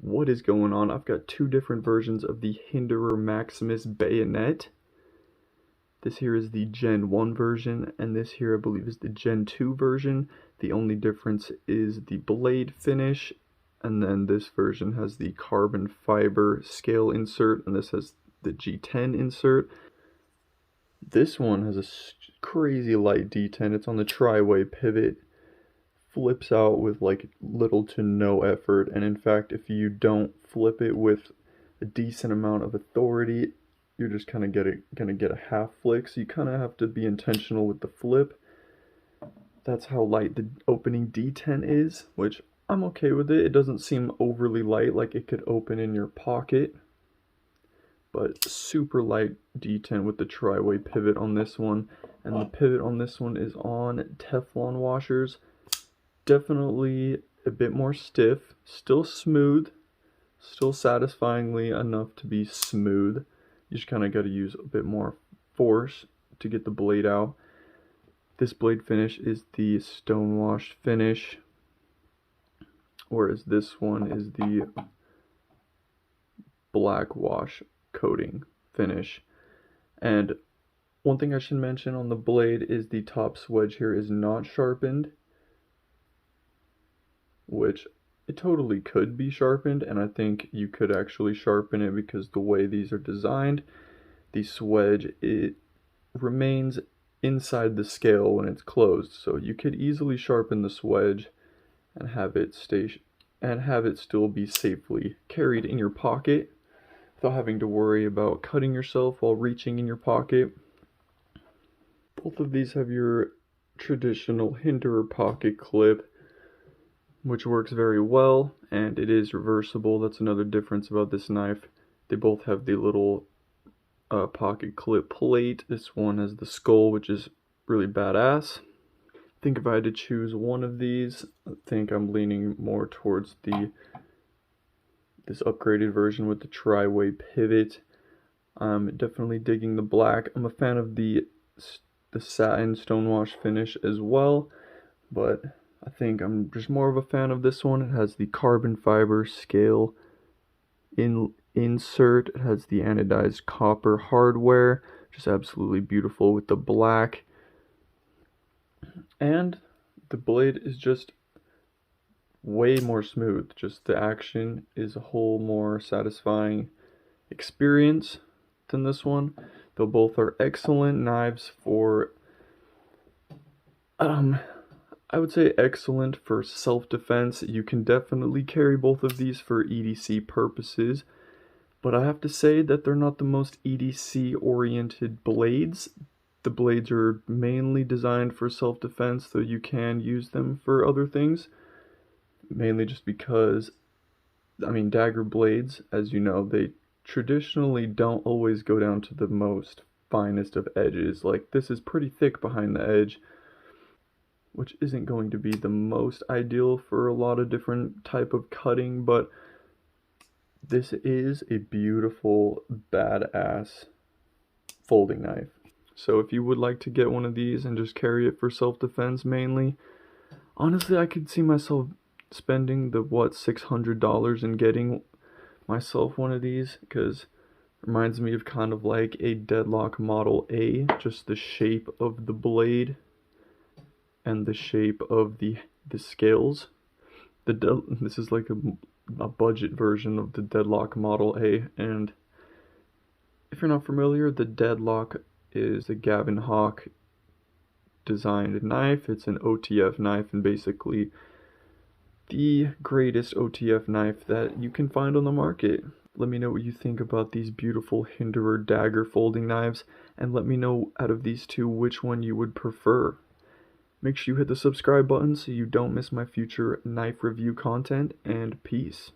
What is going on? I've got two different versions of the Hinderer Maximus Bayonet. This here is the Gen 1 version, and this here I believe is the Gen 2 version. The only difference is the blade finish, and then this version has the carbon fiber scale insert, and this has the G10 insert. This one has a crazy light D10. It's on the tri-way pivot. Flips out with like little to no effort, and in fact if you don't flip it with a decent amount of authority, you're just kind of gonna get a half flick, so you kind of have to be intentional with the flip. That's how light the opening D10 is, which I'm okay with it. It doesn't seem overly light, like it could open in your pocket, but super light D10 with the tri-way pivot on this one, and the pivot on this one is on Teflon washers. Definitely a bit more stiff, still smooth, still satisfyingly enough to be smooth. You just kind of got to use a bit more force to get the blade out. This blade finish is the stonewash finish, whereas this one is the black wash coating finish. And one thing I should mention on the blade is the top swedge here is not sharpened, which it totally could be sharpened, and I think you could actually sharpen it because the way these are designed, the swedge, it remains inside the scale when it's closed, so you could easily sharpen the swedge and have it still be safely carried in your pocket without having to worry about cutting yourself while reaching in your pocket. Both of these have your traditional Hinderer pocket clip, which works very well, and it is reversible. That's another difference about this knife. They both have the little pocket clip plate. This one has the skull, which is really badass. I think if I had to choose one of these, I think I'm leaning more towards this upgraded version with the tri-way pivot. I'm definitely digging the black. I'm a fan of the satin stonewash finish as well, but I think I'm just more of a fan of this one. It has the carbon fiber scale insert. It has the anodized copper hardware, just absolutely beautiful with the black. And the blade is just way more smooth. Just the action is a whole more satisfying experience than this one. Though both are excellent knives for I would say excellent for self-defense. You can definitely carry both of these for EDC purposes, but I have to say that they're not the most EDC-oriented blades. The blades are mainly designed for self-defense, though you can use them for other things, mainly just because, I mean, dagger blades, as you know, they traditionally don't always go down to the most finest of edges. Like, this is pretty thick behind the edge, which isn't going to be the most ideal for a lot of different type of cutting, but this is a beautiful, badass folding knife. So if you would like to get one of these and just carry it for self-defense mainly, honestly, I could see myself spending the, $600 and getting myself one of these, because it reminds me of kind of like a Deadlock Model A, just the shape of the blade and the shape of the scales. This is like a budget version of the Deadlock Model A, and if you're not familiar, the Deadlock is a Gavin Hawk designed knife. It's an OTF knife, and basically the greatest OTF knife that you can find on the market. Let me know what you think about these beautiful Hinderer dagger folding knives, and let me know out of these two which one you would prefer. Make sure you hit the subscribe button so you don't miss my future knife review content, and peace.